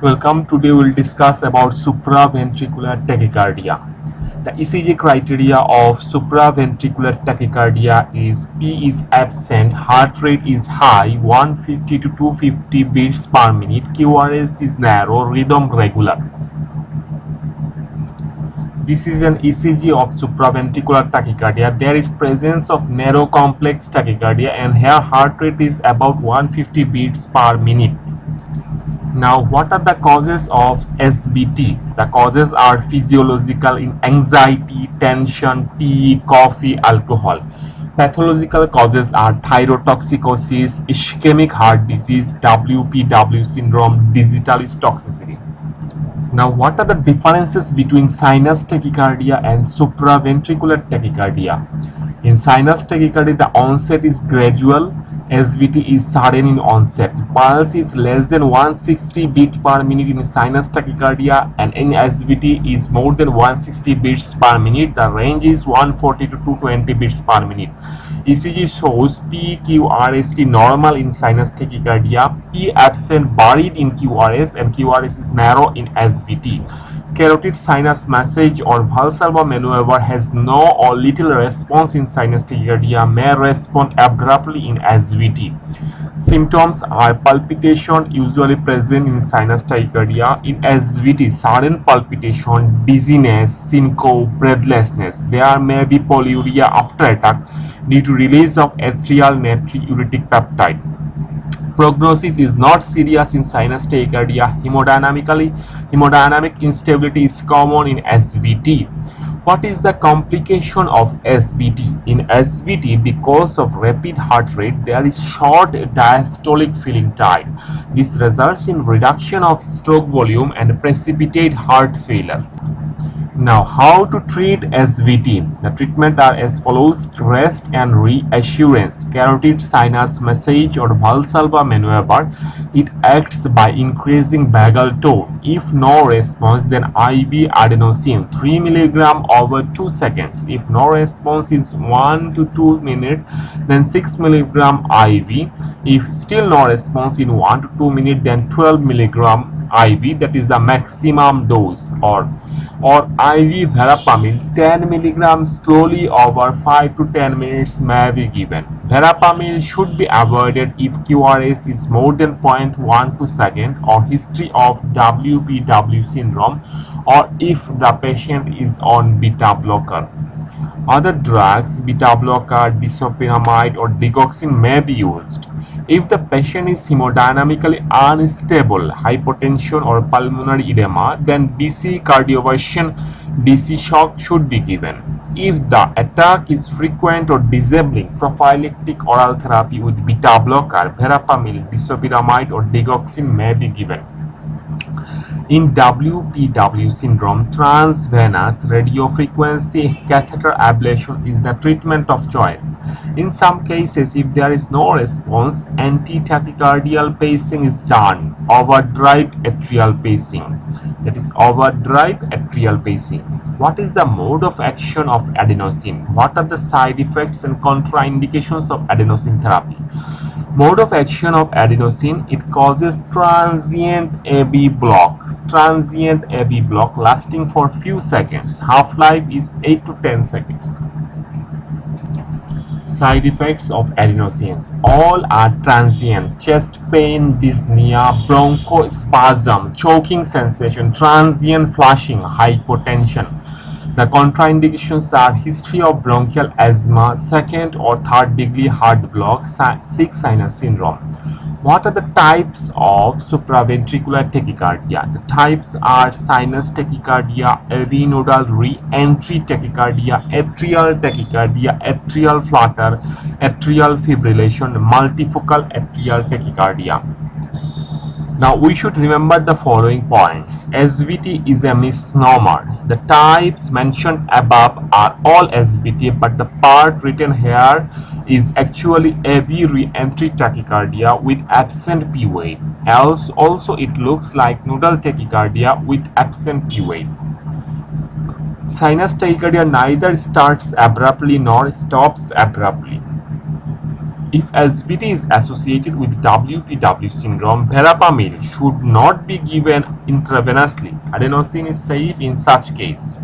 Welcome. Today we'll discuss about supraventricular tachycardia. The ECG criteria of supraventricular tachycardia is P is absent, heart rate is high, 150 to 250 beats per minute, QRS is narrow, rhythm regular. This is an ECG of supraventricular tachycardia. There is presence of narrow complex tachycardia and here heart rate is about 150 beats per minute. Now, what are the causes of SBT? The causes are physiological in anxiety, tension, tea, coffee, alcohol. Pathological causes are thyrotoxicosis, ischemic heart disease, WPW syndrome, digitalis toxicity. Now, what are the differences between sinus tachycardia and supraventricular tachycardia? In sinus tachycardia, the onset is gradual. SVT is sudden in onset. Pulse is less than 160 beats per minute in sinus tachycardia, and in SVT is more than 160 beats per minute. The range is 140 to 220 beats per minute. ECG shows PQRST normal in sinus tachycardia, P absent buried in QRS, and QRS is narrow in SVT. Carotid sinus massage or Valsalva maneuver has no or little response in sinus tachycardia, may respond abruptly in SVT. Symptoms are palpitation usually present in sinus tachycardia. In SVT, sudden palpitation, dizziness, syncope, breathlessness. There may be polyuria after attack due to release of atrial natriuretic peptide. Prognosis is not serious in sinus tachycardia. Hemodynamic instability is common in SVT. What is the complication of SVT? In SVT, because of rapid heart rate, there is short diastolic filling time. This results in reduction of stroke volume and precipitate heart failure. Now, how to treat SVT? The treatment are as follows: rest and reassurance, carotid sinus massage or Valsalva maneuver. It acts by increasing vagal tone. If no response, then IV adenosine 3 mg over 2 seconds. If no response is 1 to 2 minutes, then 6 mg IV. If still no response in 1 to 2 minutes, then 12 mg IV, that is the maximum dose, or IV verapamil 10 mg slowly over 5 to 10 minutes may be given. Verapamil should be avoided if QRS is more than 0.12 second or history of WPW syndrome, or if the patient is on beta blocker. Other drugs, beta blocker, disopyramide or digoxin may be used. If the patient is hemodynamically unstable, hypotension or pulmonary edema, then DC cardioversion, DC shock should be given. If the attack is frequent or disabling, prophylactic oral therapy with beta blocker, verapamil, disopyramide or digoxin may be given. In WPW syndrome, transvenous radiofrequency catheter ablation is the treatment of choice. In some cases, if there is no response, anti-tachycardial pacing is done, overdrive atrial pacing. That is overdrive atrial pacing. What is the mode of action of adenosine? What are the side effects and contraindications of adenosine therapy? Mode of action of adenosine: it causes transient AV block. Transient AV block lasting for few seconds. Half-life is 8 to 10 seconds. Side effects of adenosines: all are transient. Chest pain, dyspnea, bronchospasm, choking sensation, transient flushing, hypotension. The contraindications are history of bronchial asthma, second or third degree heart block, sick sinus syndrome. What are the types of supraventricular tachycardia? The types are sinus tachycardia, AV nodal re-entry tachycardia, atrial flutter, atrial fibrillation, multifocal atrial tachycardia. Now we should remember the following points. SVT is a misnomer. The types mentioned above are all SVT, but the part written here is actually AV re-entry tachycardia with absent P wave. Else also it looks like nodal tachycardia with absent P wave. Sinus tachycardia neither starts abruptly nor stops abruptly. If SBT is associated with WPW syndrome, verapamil should not be given intravenously. Adenosine is safe in such case.